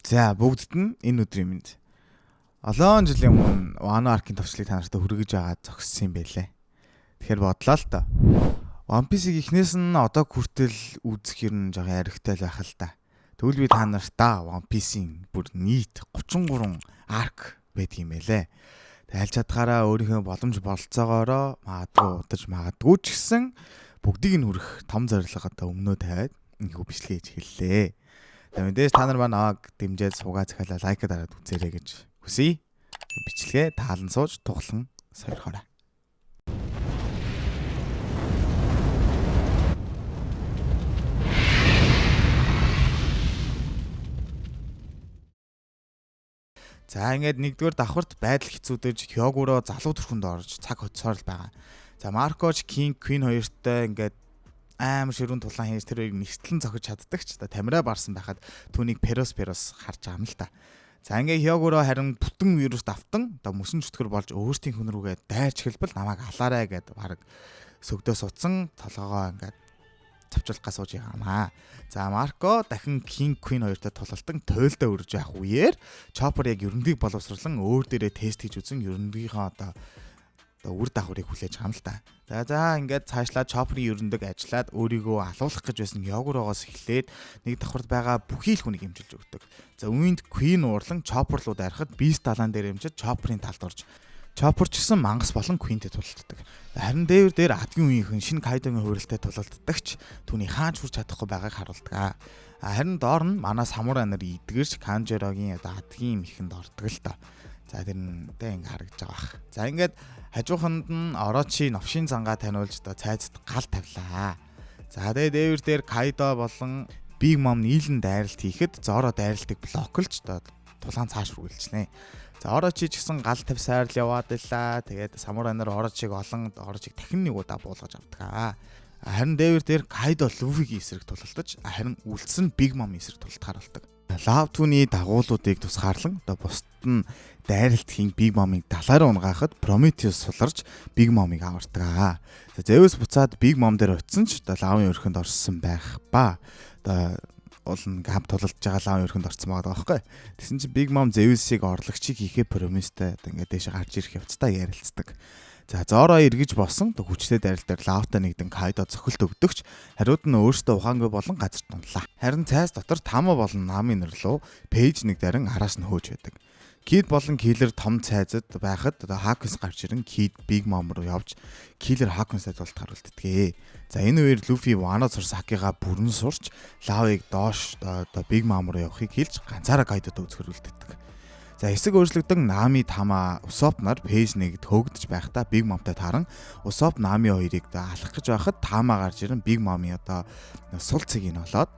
За бүгдд нь энэ өдрийн мэнд. Олон жилийн өмнө Wano Arc-ийн төвчлийг та нартай хүргэж байгаа зогссон юм байлээ. Тэгэхээр бодлоо л доо. One Piece-ийг эхнээс нь одоо хүртэл үзэх юм жоо яригтай л байх л та. Тэгвэл би та нартаа One Piece-ийн бүр нийт 33 arc байдаг юм байлээ. Тайлж чадхаараа өөрийнхөө боломж болцоогоороо магадгүй ч гэсэн бүгдийг нь хүрэх том зорилго одоо өмнөө тавиад ингээ бичлэгээ хийж хэллээ. За мэдээж та нар маань аваг дэмжиж суугаа захиалаа лайк дараад үзээрэй гэж хүсье. Бичлэгээ таалан сууж тухлан сойрхоорой. За ингээд нэгдүгээр давхарт байдал хэцүүдэж Хёгуроо залуу төрхөнд орж цаг хоцсоор л байгаа. За Маркоч Кинг Квин хоёртой ингээд амар ширүүн тулаан хийж тэр хоёрыг нэгтлэн зохиж чаддаг ч та тамираа барсан байхад түүнийг перос харж байгаа юм л та. За ингээ Хёгуроо харин бүтэн вируст автан одоо мөсөн чөтгөр болж өөртөө хүн рүүгээ дайрч хэлбэл намайг алаарай гэд баг сөгдөөс утсан толгоогоо ингээд тавчулахгаас сууж байгаамаа. За Марко дахин Кинг Квин хоёртой тулалтан туйлдаа өрж байх үеэр Chopper яг ерөнхийг боловсруулан өөр дээрээ тест хийж үзэн ерөнхийхөө одоо үр дагаврыг хүлээж байгаа юм л та. За ингээд цаашлаад Chopper-ийн ерөндөг ажиллаад өөрийгөө алуулах гэж байсан Хёгуроогоос эхлээд нэг давхарт байгаа бүхий л хүнийг хэмжилж өгдөг. За үүнд Queen уурлан Chopper руу дайрахад Beast далаан дээр хэмжиж Chopper-ийн талд орж Chopper ч гэсэн мангас болон Queen-тэй тулалддаг. Харин дээр адгийн үеийнхэн шинэ Kaido-гийн хувирлалтай тулалддагч түүний хааж хүрч чадахгүй байгааг харуулдаг. Харин доор нь манай самурай нар идгэрч Kanjuro-гийн одоо адгийн мэхэнд ордог л доо. За тэрнтэй ингээ харагдаж байгаа бах. За ингээд хажууханд нь Орочи новшийн зангаа таниулж одоо цайзад гал тавилаа. За дээвэр дээр Kaido болон Big Mom нийлэн дайралт хийхэд Zoro дайралтыг блоклж одоо тулаан цааш үргэлжлэнэ. За Орочи ч гэсэн гал тавьсаар л яваад байлаа. Тэгээд самурай нар Орочиг дахин нэг удаа буулгаж авдаг. Харин дээвэр дээр Kaido Luffy-гийн эсрэг тулалдаж, харин үлдсэн Big Mom-ийн эсрэг тулалдахаар болдог. Love түүний дагуулуудыг тусгаарлан одоо бусд нь дайралт хийн Big Mom-ыг далаараа унгаахад Prometheus суларч Big Mom-ыг авардаг. За Zeus буцаад Big Mom дээр очисон ч одоо Love-ийн өрхөнд орсон байх ба одоо уулна гам тулалдж байгаа Love-ийн өрхөнд орсон байгаа байхгүй. Тэгсэн чинь Big Mom Zeus-ийг орлогчийг хийхээ Prometheus-тай одоо ингээд дэше гарч ирэх явцдаа ярилцдаг. За Zoro эргэж болсон хүчтэй дайралтаар Love-тай нэгдэн Kaido цохилт өгдөгч хариуд нь өөртөө ухаангүй болон газар тунлаа. Харин цайз дотор Tama болон Nami нар руу Page нэг дарин араас нь хөөж байдаг. Kid болон Killer том цайзад байхад одоо Hawkins гарч ирэн Kid Big Mom руу явж Killer Hawkins-тай тулд харуулдаг. За энэ үеэр Luffy Wano Sasaki-га бүрэн сурч Love-ыг доош одоо Big Mom руу явахыг хэлж ганцаараа Kaido-д үзгэрүүлдэг. За эсэг өөрчлөгдөн Nami Tama Usopp нар Page нэгд хөөгдөж байхдаа Big Mom-тай тааран Usopp Nami хоёрыг алах гэж байхад Tama гарч ирэн Big Mom-ийн одоо сул цэгийг олоод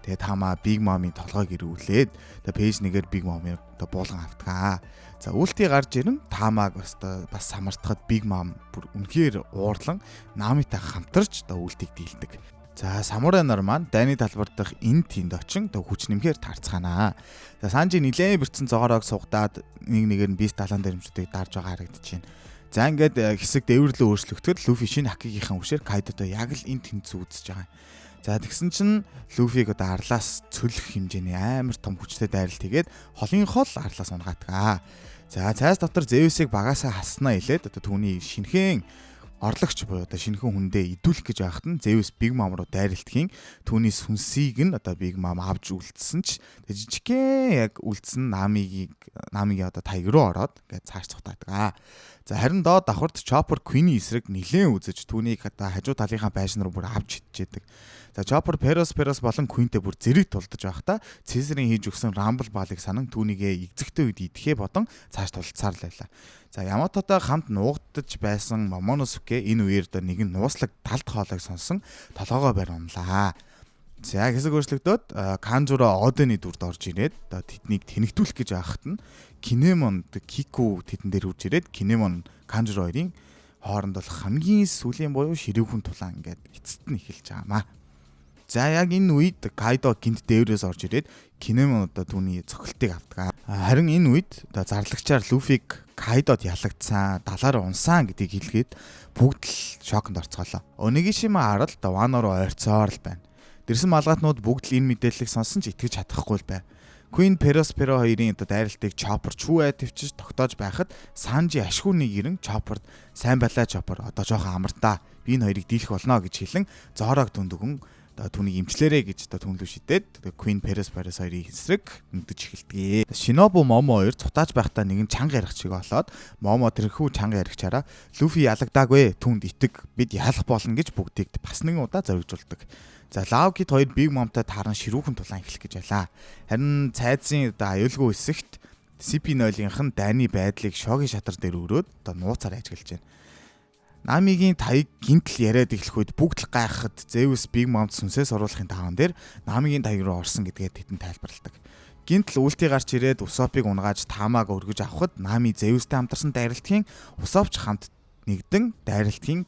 тэгээ Tama Big Mom-ийн толгойг ирүүлээд тэгээ Page нэгээр Big Mom-ыг одоо буулган авдаг. За үлти гарч ирэн Tamаг бас самартахад Big Mom бүр үнэхээр уурлан Nami-тай хамтарч одоо үлтийг дийлдэг. За самурай нар маань дайны талбар дахь энэ тэнд очин хүч нэмэхээр таарцгаанаа. За Санжи нилээн бэрцэн зогооройг сугадаад нэгээр нь Beast далаан дээрмжүүдийг дарж байгаа харагдаж байна. За ингээд хэсэг дээвэрлээ өөрчлөгдөхөд Luffy шинэ Haki-гийнхэн хүчээр Kaido-д яг л энэ тэнцүү үзэж байгаа. За тэгсэн чинь Luffy-г одоо арлаас цөлөх хэмжээний амар том хүчтэй дайралт хийгээд холын хол арлаас унгаадаг. За цайз дотор Zeus-ыг багаасаа хаснаа хэлээд одоо түүний шинхэн орлогч буюу одоо шинхэн хүндээ идүүлэх гэж байхад нь Zeus Big Mom руу дайралт хийн түүний сүнсийг нь одоо Big Mom авч үлдсэн ч жижигхэн яг үлдсэн Nami-гийн одоо тайг руу ороод ингээд цааш цухтаадаг. За харин доод давхарт Chopper Queen-ийн эсрэг нилээн үзэж түүнийг одоо хажуу талынхаа байшин руу бүр авч идчихэдэг. За Chopper Peros болон Queen-тэй бүр зэрэг тулдаж байхдаа Caesar-ийн хийж өгсөн Rumble Ball-ыг санан түүнийгээ эзэгтэй үед идэхээ бодон цааш тулцсаар л байлаа. За Яматотой хамт нуугдаж байсан Momonosuke энэ үеэр дэ нэгэн нууцлаг талд хоолойг сонсон толгоогоо баримлаа. За хэсэг өөрчлөгдөөд Kanjuro Oden-ийн дүрд орж ирээд тэднийг тэнэгтүүлэх гэж байхад нь Kinemon Kiku тэдэн дээр үрж ирээд Kinemon Kanjuro хоёрын хооронд бол хамгийн сүүлийн буюу ширүүхэн тулаан ингээд эцэст нь эхэлж байгаамаа. За яг энэ үед Kaido гинт дээврээс орж ирээд Kinemon одоо түүний цохилтыг авдаг. Харин энэ үед одоо зарлагчаар Luffy-г Kaido-д ялагдсан, далаараа унсан гэдгийг хэлгээд бүгд л шоконд орцгоолоо. Onigashima арал Wano руу ойрцоор л байна. Дэрсэн малгайтнууд бүгд л энэ мэдээллийг сонсон ч итгэж чадахгүй л байв. Queen Perospero хоёрын одоо дайралтыг Chopper чүү төвчж тогтоож байхад Sanji ашгүй нэг ирэн Chopper сайн байлаа Chopper одоо жоохон амартаа би энэ хоёрыг дийлэх болно гэж хэлэн Zoro-г дүндгэн одоо түүнийг имчлээрэй гэж одоо түнлүү шидэд Queen Perospero хоёрын эсрэг нэгдэж эхэлдэг. Shinobu Momo хоёр цутааж байхдаа нэгэн чанга ярих чиг болоод Momo тэрхүү чанга ярихчаараа Luffy ялагдаагүй түнд итэг бид ялах болно гэж бүгдийг бас нэгэн удаа зоригжуулдаг. За Law-Kid хоёр Big Mom-тай тааран ширүүхэн тулаан эхлэх гэж байлаа. Харин цайзын одоо аюулгүй хэсэгт CP0-ийнхэн дайны байдлыг Shogi шатар дээр өрөөд одоо нууцаар ажиглаж байна. Намигийн таяг гинтл яриад эхлэх үед бүгд л гайхахад Zeus Big Mom сүнсээс оруулахын даваан дээр Намигийн таяг руу орсон гэдгээ тэдэнд тайлбарладаг. Гинтл үлтий гарч ирээд Usopp-ыг унгааж Тамаг өргөж авахад Нами Zeus-тэй хамтарсан дайралтын Usopp ч хамт нэгдэн дайралтын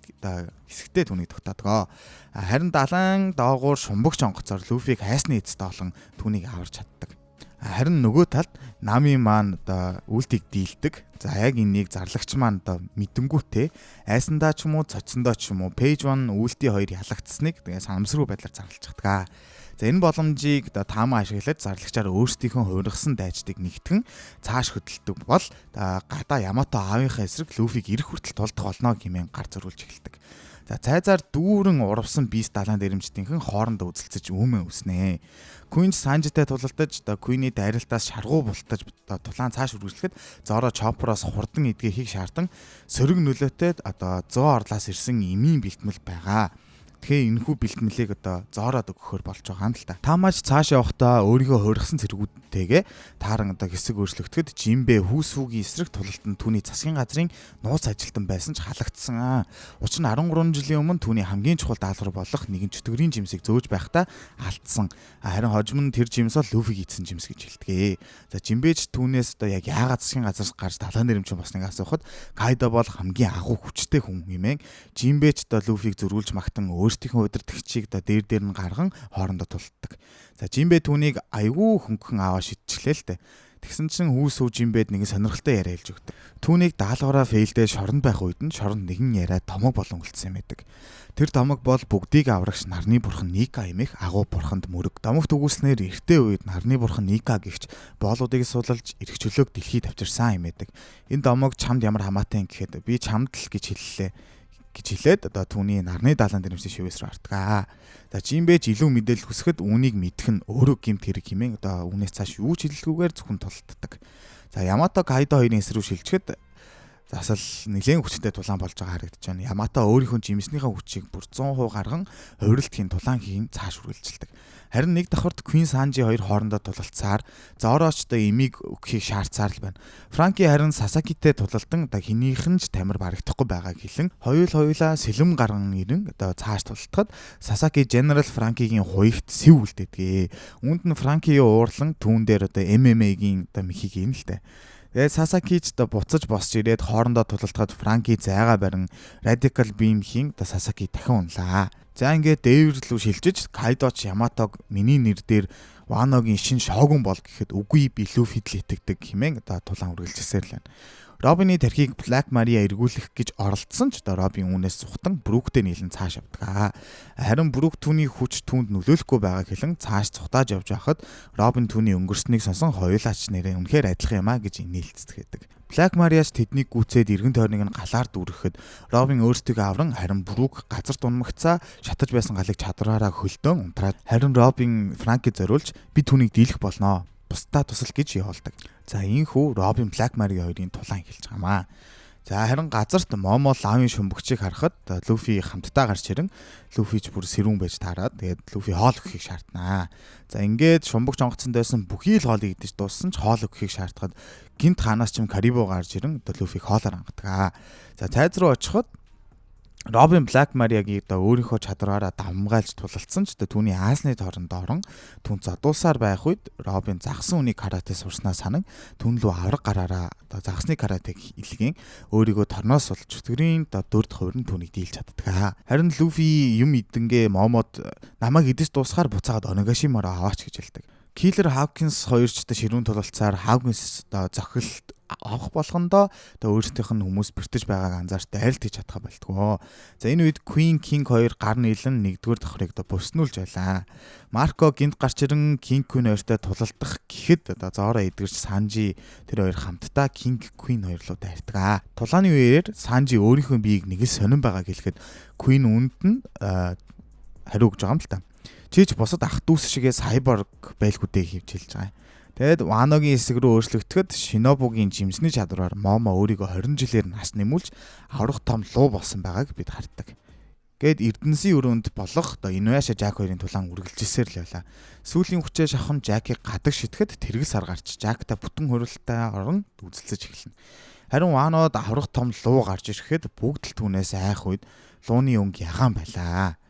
хэсэгтээ түүнийг тогтоодог. Харин далайн доогуур шумбагч онгоцоор Luffy-г хайсны эцэст олон түүнийг аварч чаддаг. Харин нөгөө талд Нами маань одоо үлдийг дийлдэг. За яг энийг зарлагч маань одоо мэдэнгүүтээ айсандаа ч юм уу цоцсондоо ч юм уу Page 1 үлдий хоёр ялагдсныг тэгээ санамсруу байдлаар зарлаж чаддаг. За энэ боломжийг одоо таамаа ашиглаж зарлагчаар өөрсдийнхөө хувиргасан дайчдыг нэгтгэн цааш хөдөлдөг бол гадаа Ямато аавынхаа эсрэг Luffy-г ирэх хүртэл тулдах болно гэмээн гар зөрүүлж эхэлдэг. За цайзаар дүүрэн урвсан биес далайн дэрэмжтийнхэн хоорондоо үзэлцэж өмөө үснэ. Queen Sanji-тай тулалдаж одоо Queen-ий дайралтаас шаргуу бултаж тулаан цааш үргэлжлэхэд Zoro Chopper-оос хурдан эдгэхийг шаардсан сөрөг нөлөөтэй одоо 100 орлоос ирсэн эмийн бэлтгэл байгаа. Тэгэхээр энэхүү бэлтгэлийг одоо Zoro-д өгөхөр болж байгаа юм л та. Тамаж цааш явахдаа өөрийнхөө хувиргасан цэргүүдтэйгээ тааран одоо хэсэг өөрчлөгдөхөд Jinbe хүүсүүгийн эсрэг тулалтанд түүний засгийн газрын нууц ажилтан байсан ч халагдсан. Учир нь 13 жилийн өмнө түүний хамгийн чухал даалгавар болох нэгэн чөтгөрийн жимсийг зөөж байхдаа алдсан. Харин хожим нь тэр жимс бол Luffy хийсэн жимс гэж хэлдэг. За Jinbe ч түүнээс одоо яг яагаад засгийн газраас гарч далайн нэрмж босныг асуухад Kaido бол хамгийн агуу хүчтэй хүн хэмээн Jinbe ч одоо Luffy-г зөрүүлж магтан өөрсдийнхөө удирдагчийг одоо дээр нь гарган хоорондоо тулддаг. За Jinbe түүнийг айгүй хөнгөн аваа шидчихлээ л дээ. Тэгсэн чинь хүүсүү Jinbe-д нэгэн сонирхолтой яриа хэлж өгдөг. Түүнийг даалгавраа фейлдээ шоронд байх үед нь шоронд нэгэн яриа томог болон үлдсэн юм байдаг. Тэр томог бол бүгдийг аврагч нарны бурхан Ника эмэх агуу бурханд мөрөг. Томогт үгүйснээр эртээ үед нарны бурхан Ника гихч боолуудыг суулж эрх чөлөөг дэлхийд авчирсан юм байдаг. Энэ томог чамд ямар хамаатай юм гэхэд би чамд л гэж хэллээ гэж хэлээд одоо түүний нарны далайн дэрэмсийн шивээс рүү артгаа. За Jinbe ч илүү мэдээлэл хүсэхэд үүнийг мэдэх нь өөрөө гэмт хэрэг хэмээн одоо үүнээс цааш юу ч хэлэлгүйгээр зөвхөн тулддаг. За Ямато Kaido хоёрын эсрэг шилжихэд засал нэлээд хүчтэй тулаан болж байгаа харагдаж байна. Ямато өөрийнхөө жимснийхээ хүчийг бүр 100% гарган хувирлтын тулаан хийн цааш үргэлжилдэг. Харин нэг давхарт Queen Sanji хоёр хоорондоо тулалцсаар Zoro-чтой эмийг өгөхийг шаардсаар л байна. Franky харин Sasaki-тэй тулалдан одоо хинийхэн ч тамир барагдахгүй байгааг хэлэн хоёулаа сэлэм гарган ирэн одоо цааш тулалдахад Sasaki General Franky-гийн хуйгт сэв үлдээдгээ. Үүнд нь Franky уурлан түүн дээр одоо MMA-гийн одоо мөхийг ийн л дээ. Тэгээд Sasaki ч одоо буцаж босч ирээд хоорондоо тулалдахад Franky зайгаа барин Radical Beam хийн одоо Sasaki дахин унлаа. За ингээд дээвэр рүү шилжиж Kaido ч Yamatog миний нэр дээр Wano-гийн шин шоогун бол гэхэд үгүй би Luffy-д л итгэдэг хэмээн одоо тулаан үргэлжилсээр л байна. Robin-ы тархийг Black Maria эргүүлэх гэж оролдсон ч одоо Robin үүнээс зүхтан Brook-тэй нийлэн цааш явдаг. Харин Brook түүний хүч түүнд нөлөөлөхгүй байгааг хэлэн цааш цухтааж явж байхад Robin түүний өнгөрснийг сонсон хоёулаач нэрээ үнэхээр адилхан юм а гэж инээлцдэг. Black Maria-ч тэднийг гүцээд эргэн тойрныг нь галаар дүүрэхэд Robin өөртөө авран харин Brook газар дунмагцаа шатаж байсан галыг чадвараараа хөлдөөн унтраад харин Robin Franky зориулж би түүнийг дийлэх болноо. Бусдаа тусал гэж явуулдаг. За ийхүү Robin Black Maria хоёрын тулаан эхэлж байгаамаа. За харин газарт Momo лавын шумбагчийг харахад Luffy хамтдаа гарч ирэн Luffy ч бүр сэрүүн байж таарад. Тэгээд Luffy хоол өгөхийг шаарднаа. За ингээд шумбагч онгоцонд байсан бүхий л хоолыг идэж дууссан ч хоол өгөхийг шаардахад гинт ханаас ч Caribou гарч ирэн Luffy хоолоор ангадаг. За цайз руу очиход Robin Black Maria-гийн одоо өөрийнхөө чадвараараа давмгайлж тулалдсан ч түүний аасны тооронд орон түн задуулсаар байх үед Robin загсан үнийг карате сурснаа санан түн лүү авраг гараараа одоо загсны каратег илгээн өөрийгөө торноос болж чөтгөрийн дөрд хувирн түүнийг дийлж чаддаг. Харин Luffy юм идэнгээ Momod намайг идэж дуусахаар буцаагаад Onigashima-роо аваач гэж хэлдэг. Killer Hawkins хоёрчтой ширүүн тулалцаар Hawkins одоо зохилт авах болгондоо өөрсдийнх нь хүмүүс бэртэж байгааг анзаарч дайралт хийж чадах байлтгоо. За энэ үед Queen King 2 гар нийлэн 1-р давхрыг буснуулж байлаа. Марко гинт гарч ирэн King Queen 2-тай тулалдах гэхэд Зоро эдгэрч Санжи тэр хоёр хамтдаа King Queen 2 руу дайрдаг. Тулааны үеэр Санжи өөрийнхөө биеийг нэг л сонирн байгааг хэлэхэд Queen үүнд нь хариу өгж байгаа юм л та. Чиж босод ах дүүс шигээ сайборг байлгуудыг хөвж хэлж байгаа. Тэгэд Ваногийн хэсэг рүү өөрчлөгдөхөд Шинобугийн жимсний чадвараар Момо өөрийгөө 20 жилээр нас нэмүүлж аврах том луу болсон байгааг бид хардаг. Гэд Эрдэнэсийн өрөөнд болох Инуяша Жак хоёрын тулаан үргэлжилсээр л байлаа. Сүүлийн хүчээ шавхан Жакийг гадаг шитгэхэд тэргэл сар гарч Жакта бүтэн хөрөлтөй орон үзэлцэж эхэлнэ. Харин Ванод аврах том луу гарч ирэхэд бүгд л түүнээс айх үед лууны өнгө ягаан байлаа.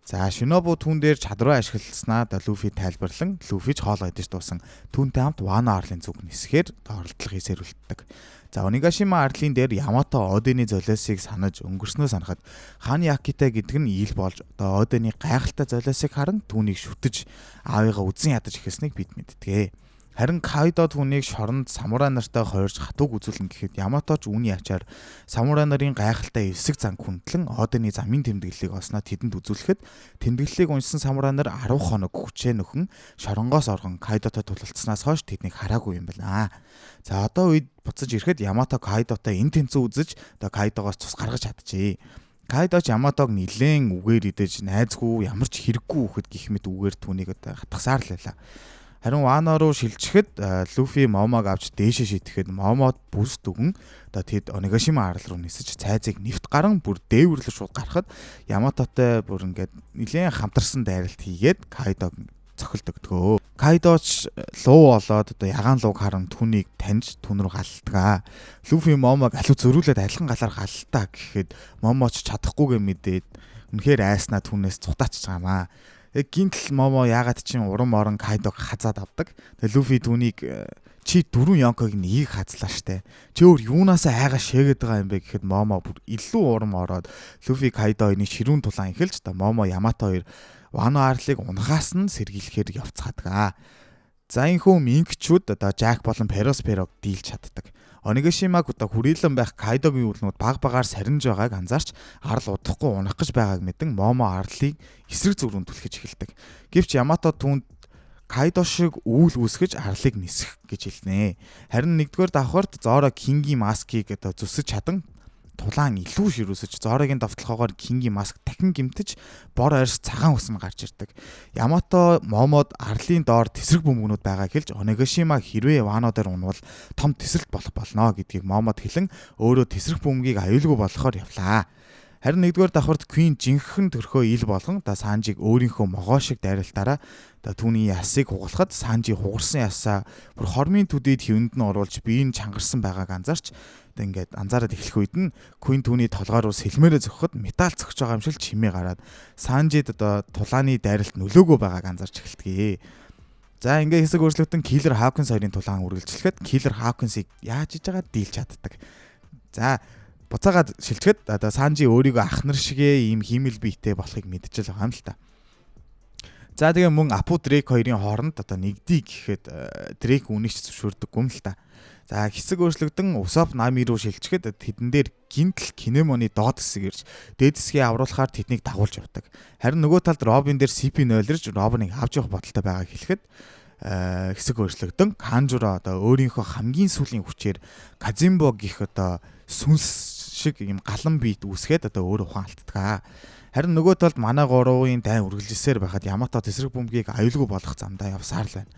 За Шинобу түүн дээр чадвараа ашигласнаа Луфи тайлбарлан Луфи ч хоол идэж дуусан. Түүнтэй хамт Вано арлын зүг нисэхээр оролдлого хийсэрүүлдэг. За Онигашима арлын дээр Ямато Одены золиосыг санаж өнгөрснөө санахад Ханы Акитай гэдэг нь ийл болж Одены гайхалтай золиосыг харан түүнийг шүтэж аавыгаа үзэн ядаж эхэлснийг бид мэддэг. Харин Кайдо түүнийг шоронд самурай нартай хойрж хатууг үзүүлэн гэхэд Ямато ч үүний ачаар самурай нарын гайхалтай эсэг занг хүндлэн Одены замын тэмдэглэлийг олсноо тэдэнд үзүүлэхэд тэмдэглэлийг уншсан самурай нар 10 хоног хүчээ нөхөн шоронгоос оргон Кайдотой тулалдсанаас хойш тэднийг хараагүй юм байна. За одоо үед буцаж ирэхэд Ямато Кайдотой энэ тэнцүү үзэж Кайдогоос цус гаргаж чадчихъя. Кайдо ч Яматог нилээн үгээр идэж найзгүй ямар ч хэрэггүй үхэд гих мэт үгээр түүнийг хатгасаар л байлаа. Харин Вано руу шилжихэд Луфи Момог авч дээшээ шитгэхэд Момод бүрс дүгэн тэд Онигашима арал руу нисэж цайзыг нэвт гарan бүр дээвэрлэж шууд гарахад Яматотой бүр ингээд нилээн хамтарсан дайралт хийгээд Кайдог цохилдогдгөө. Кайдоч луу болоод ягаан лууг харан түүнийг таньж түн рүү галдгаа. Луфи Момог алив зөрүүлээд алхан галаар галлаа гэхэд Момоч чадахгүйгээ мэдээд үнэхээр айснаа түүнээс цутаач чаамаа. Гинтл Момо яагаад чинь уран орон Кайдог хазаад авдаг. Тэгээ Луфи түүнийг чи 4 Йонког нэгийг хазлаа штэ. Чи өөр юунаасаа айгаа шээгээд байгаа юм бэ гэхэд Момо бүр илүү урам ороод Луфи Кайдо энийг ширүүн тулаан эхэлж Момо Ямато хоёр Вано арлыг унгаас нь сэргийлэхээр явцгаадаг. За энэ хүн мингчүүд Жак болон Перосперог дийлж чаддаг. Онигашимаг хүрээлэн байх Кайдогийн үлнүүд баг-багаар сарниж байгааг анзаарч арал удахгүй унах гэж байгааг мэдэн Момо арлыг эсрэг зүг рүү түлхэж эхэлдэг. Гэвч Ямато түүнд Кайдо шиг үүл үүсгэж арлыг нисэх гэж хэлнэ. Харин 1-р давхарт Зоро Кингийн маскийг зүсэж чадан тулаан илүү ширүүсэж Зорогийн давталхаагаар Кингийн маск дахин гимтэж бор арьс цагаан үс нь гарч ирдэг. Ямато Момод арлын доор тесрэг бөмбөгнүүд байгааг хэлж Онигашима хэрвээ Вано дээр унвал том тэсрэлт болох болно гэдгийг Момод хэлэн өөрөө тесрэг бөмбөгийг аюулгүй болохоор явлаа. Харин 1-р давхарт Queen жинхэнэ төрхөө ил болгон Санжиг өөрийнхөө могоо шиг дайралтаараа түүний ясыг хугалахад Санжи хугарсан ясаа бүр хормын төдийд хэвэнд нь оруулж биеийг чангарсан байгааг анзаарч ингээд анзаараад эхлэх үед нь Queen түүний толгой руу сэлмээрээ зөхөхөд металл зөхж байгаа юм шиг чимээ гараад Санжид тулааны дайралт нөлөөгөө байгааг анзаарч эхэлдэг. За ингээ хэсэг өөрчлөлтөн Killer Hawkins хоёрын тулаан үргэлжлэхэд Killer Hawkins-ыг яаж хийж байгаа дийлж чаддаг. За буцаагаад шилжихэд Санжи өөрийгөө ах нар шигээ ийм хиймэл биетэй болохыг мэдчихэл байгаа юм л та. За тэгээ мөн Апу Дрейк хоёрын хооронд нэгдий гэхэд Дрейк үнийч зөвшөөрдөггүй юм л та. За хэсэг өөрчлөгдөн Усоп Нами руу шилжихэд тэдэн дээр гинтл Кинемоны доод хэсэг ирж дээд хэсгээ авруулахаар тэднийг дагуулж явдаг. Харин нөгөө талд Робин дээр CP нойлрж Робиныг авч явах бодолтой байгааг хэлэхэд хэсэг өөрчлөгдөн Канжуро өөрийнхөө хамгийн сүүлийн хүчээр Казимбо гих сүнс шиг юм галан биет үүсгээд өөр ухаан алддаг. Харин нөгөө талд манай 3-ын дайн үргэлжилсээр байхад Ямато тесрэг бөмбөгийг аюулгүй болох замдаа явсаар л байна.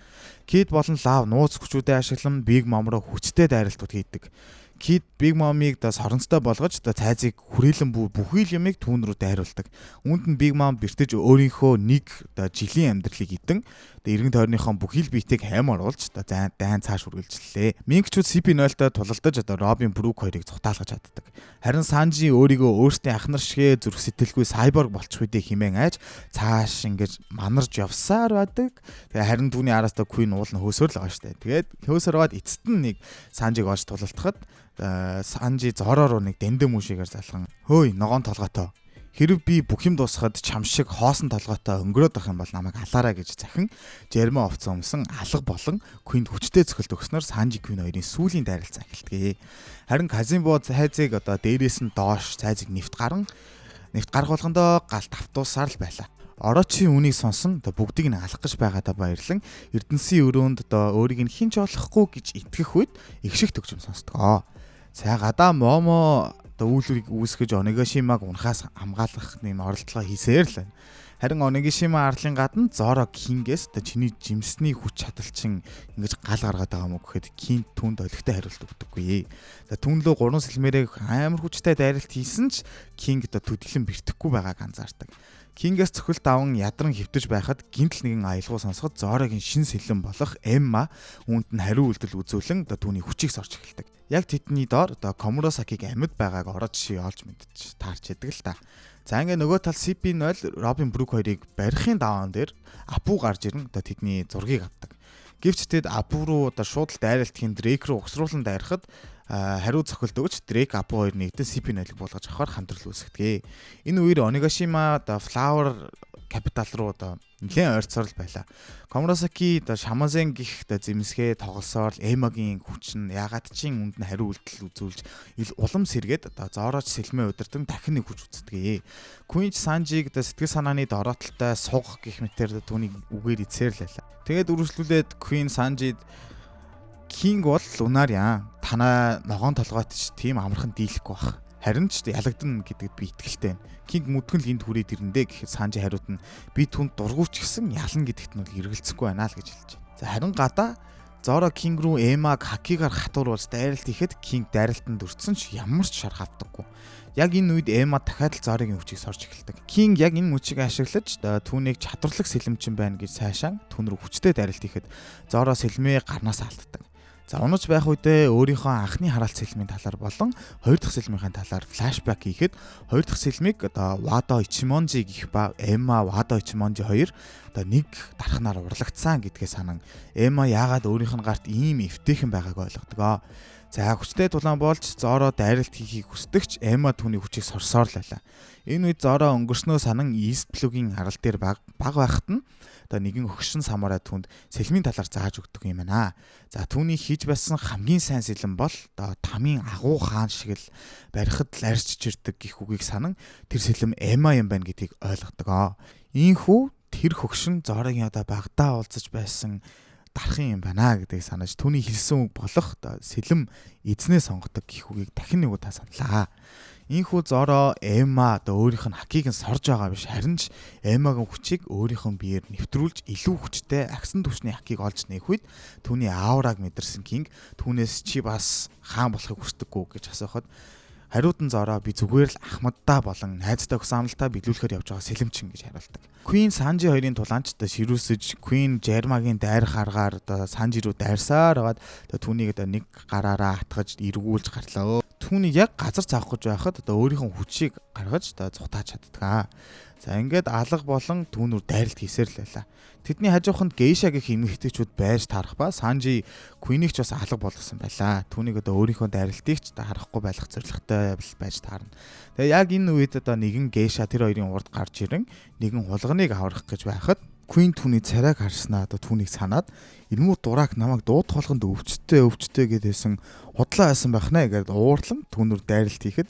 Кид болон Лав нууц хүчүүдээ ашиглан Big Mom руу хүчтэй дайралтууд хийдэг. Кид Big Mom-ыг соронцтой болгож цайзыг хүрээлэн бүхий л юмыг түүн рүү дайруулдаг. Үүнд нь Big Mom бэртэж өөрийнхөө нэг жилийн амьдралыг идэн эргэн тойрныхон бүхий л биетийг хаймаар уулж дайн цааш үргэлжлэлээ. Мингчүүд CP0-той тулалдаж Робин Брук хоёрыг цутаалгаж чаддаг. Харин Санжи өөрийгөө өөртөө ах нар шигээ зүрх сэтгэлгүй сайборг болчих үедээ химэн айж цааш ингэж манарж явсаар байдаг. Тэгээ харин түүний араас Queen уул нь хөөсөр л байгаа штэ. Тэгээд хөөсөр аваад эцэст нь нэг Санжиг олж тулалтахад Санжи Зоро руу нэг дэндэ мүшигээр залхан "Хөөе, ногоон толготой. Хэрв би бүх юм дуусахад чам шиг хоосон толгойтой өнгөрөөд байх юм бол намайг алаарай гэж захин Жермэ овц өмсөн алга болон Queen хүчтэй цохилт өгснөөр Санжи Queen хоёрын сүүлийн дайралцаа эхэлдэг. Харин Казимбо цайзыг дээрээс нь доош цайзыг нефт гаргуулгандоо галт автуусаар л байлаа. Орочийн үнийг сонсон бүгдийг нь алах гэж байгаадаа баярлан Эрдэнэсийн өрөөнд өөрийг нь хинч олохгүй гэж итгэх үед их шиг төгжим сонсдгоо. За гадаа Момо үйлдвэрийг үүсгэж Онигашимаг унахаас хамгаалах нэм оролдлого хийсээр л байна. Харин Онигашима арлын гадна Зоро Кингээс чиний жимсний хүч чадалчин ингэж гал гаргаад байгаа мөн гэхэд Кинг түнд олигтой хариулт өгдөггүй. За түн лөө 3 сэлмээрээ амар хүчтэй дайралт хийсэн ч Кинг төдөлн бэртэхгүй байгааг анзаардаг. Кингээс цохилт аван ядран хөвтөж байхад гинтл нэгэн аялгау сонсоход Зорогийн шин сэлэн болох Эмма үүнд нь хариу үйлдэл үзүүлэн түүний хүчийг сорж эхэлдэг. Яг тэдний доор Комуросакиг амьд байгааг Орочи олж мэдж таарч яадаг л та. За ингээ нөгөө тал CP0 Робин Брук хоёрыг барихын даваан дээр Апу гарч ирэн тэдний зургийг авдаг. Гэвч тэд Апу руу шууд л дайралтын Дрейк руу угсруулан дайрахад хариу цохилт өгч Дрейк Апу хоёр нэгдэн CP0-ыг болгож авахар хамтрал үүсгэдэг. Энэ үеэр Онигашима Flower Capital руу нэлээд ойрцоор л байлаа. Комуросаки Шамазен гих зэмсгээ тоглосоор Эмагийн хүч нь ягаад ч үнд нь хариу үйлдэл үзүүлж улам сэргээд Зороч сэлмээ удирдан дахин нэг хүч үздэг. Queen Sanji сэтгэл санааны дороотолтой суг гих мэтэр түүнийг үгээр эцээр л байлаа. Тэгээд үргэлжлүүлээд Queen Sanji King бол Lunaria танаа ногоон толгойд ч тийм амархан дийлэхгүй бах. Харин ч ялагдана гэдэгт би итгэлтэй байна. Кинг мүтгэн л энд хүрээд ирэндээ гэхэд Санжи хариуд нь би түнд дургуйч гисэн ялна гэдэгт нь эргэлзэхгүй байна л гэж хэлж байна. За харин гадаа Зоро Кинг руу Эмаг хакигаар хатууруулж дайралт хийхэд Кинг дайралтанд өртсөн ч ямар ч шарх автаггүй. Яг энэ үед Эма дахиад л Зорогийн хүчийг сорж эхэлдэг. Кинг яг энэ мөчийг ашиглаж түүнийг чадварлаг сэлэмчин байна гэж сайшаан түн рүү хүчтэй дайралт хийхэд Зоро сэлмээ гарнаас алддаг. За унаж байх үедээ өөрийнхөө анхны хараалт сэлмийн талаар болон хоёр дахь сэлмийн талаар флашбэк хийхэд хоёр дахь сэлмийг Wado Ichimonji гэх ба Emma Wado Ichimonji хоёр нэг дарахнаар урлагцсан гэдгээ санан Emma яагаад өөрийнх нь гарт ийм эвтэйхэн байгааг ойлгодог. За хүчтэй тулаан болж Зоро дайралт хийхийг хүсдэгч Emma түүний хүчийг сорсоор л байлаа. Энэ үед Зоро өнгөрснөө санан East Blue-гийн арал дээр баг байхад нь нэгэн хөгшин самурай түнд сэлмийн талаар зааж өгдөг юм байна. За түүний хийж байсан хамгийн сайн сэлэн бол тамийн агуу хаан шиг л барихад л арьж чирдэг гэх үгийг санан тэр сэлэм Эма юм байна гэдгийг ойлгодог. Ийхүү тэр хөгшин Зорогийн багтаа уулзаж байсан дарахын юм байна гэдгийг санаж түүний хэлсэн үг болох сэлэм эзнээ сонгодог гэх үгийг дахин нэг удаа саналаа. Ийхүү Зоро Эма өөрийнх нь хакийг нь сорж байгаа биш харин ч Эмагийн хүчийг өөрийнх нь биеэр нэвтрүүлж илүү хүчтэй агсан түвшний хакийг олж нээх үед түүний аураг мэдэрсэн Кинг түүнээс чи бас хаан болохыг хүсдэггүй гэж асуухад хариуд нь Зоро би зүгээр л Ахмадтай болон найзтай өгсөмлөлтөд биелүүлэхээр явж байгаа сэлэмчин гэж хариулдаг. Queen Sanji хоёрын тулаанч ширүүсэж Queen Jermaгийн дайрах аргаар Sanji руу дайрсаар хагаад түүнийг нэг гараараа хатгаж эргүүлж гарлаа. Түүнийг яг газар цавах гэж байхад өөрийнхөө хүчийг гаргаж зүхтааж чаддаг. За ингээд алга болон түүнүр дайралт хийсээр л байлаа. Тэдний хажууханд Гейша гэх эмэгтэйчүүд байж таарах ба Санжи Queen-ийг ч бас алга болгосон байлаа. Түүнийг өөрийнхөө дайралтыг ч харахгүй байх зорилготой байж таарна. Тэгээ яг энэ үед нэгэн Гейша тэр хоёрын урд гарч ирэн нэгэн хулганыг аврах гэж байхад Queen түүний царайг харснаа түүнийг санаад ирмүү дурак намайг дуудах болгонд өвчтэй гэдээсэн худлаа байсан байх нэ гэдээ уурлан түүнүр дайралт хийхэд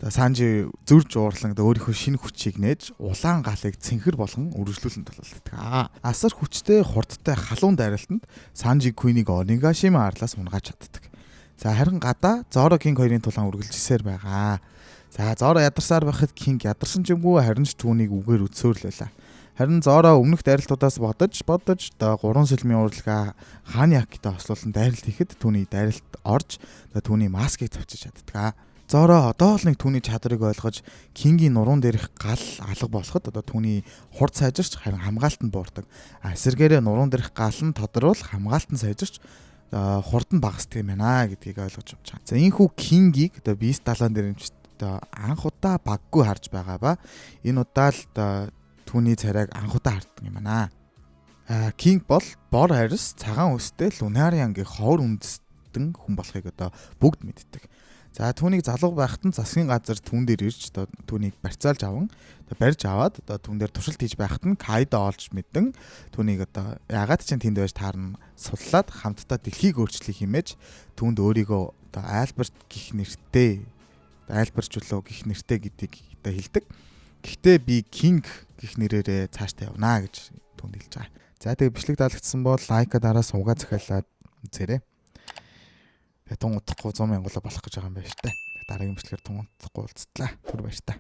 Санжи зүрж уурлан өөрийнхөө шинэ хүчийг нээж улаан галыг цэнхэр болгон үргэлжлүүлэн тулалдаг. Асар хүчтэй хурдтай халуун дайралтанд Санжи Queen-ийг Onigashima арлаас унгааж чаддаг. За харин гадаа Zoro King хоёрын тулаан үргэлжилсээр байгаа. За Zoro ядарсаар байхад King ядарсан ч юмгүй харин ч түүнийг үгээр үтсөөр л байлаа. Харин Zoro өмнөх дайралтуудаас бодож 3 сэлмийн урлагаа хааны хакитай хослуулан дайралт хийхэд түүний дайралт орж түүний маскыг завчиж чаддаг. Зоро одоо л нэг түүний чадрыг ойлгож Кингийн нуруунд дээрх гал алга болоход түүний хурд сайжирч харин хамгаалтанд буурдаг. Эсэргээрээ нуруунд дээрх гал нь тодорвол хамгаалтанд сайжирч хурд нь багасдаг юм байна гэдгийг ойлгож авч байгаа. За энэхүү Кингийг Beast далайн дээр анх удаа баггүй харж байгаа ба энэ удаа л түүний царайг анх удаа харддаг юм байна. Кинг бол бор харис цагаан өстэй Lunaria-гийн ховор үндэстэн хүн болохыг бүгд мэддэг. За түүнийг залуу байхад нь засгийн газар түүн дээр ирж одоо түүнийг барьцаалж аван барьж аваад одоо түүн дээр туршилт хийж байхад нь Кайдо олж мэдэн түүнийг одоо ягаад ч тэнд байж таарна суллаад хамтдаа дэлхийг өөрчлөх хэмээж түүнд өөрийгөө одоо Альберт гих нэртэй Альберт чулуу гих нэртэй гэдгийг одоо хэлдэг. Гэхдээ би Кинг гих нэрээрээ цаашдаа явнаа гэж түүнд хэлж байгаа. За тэгээ бичлэг таалагдсан бол лайка дараа суугаа захиалаад үзээрэй. Тун утахгүй 100 мянга болох гэж байгаа юм байна штэ. Дараагийн бичлэгээр тун утахгүй уулзтлаа. Түр баяр та.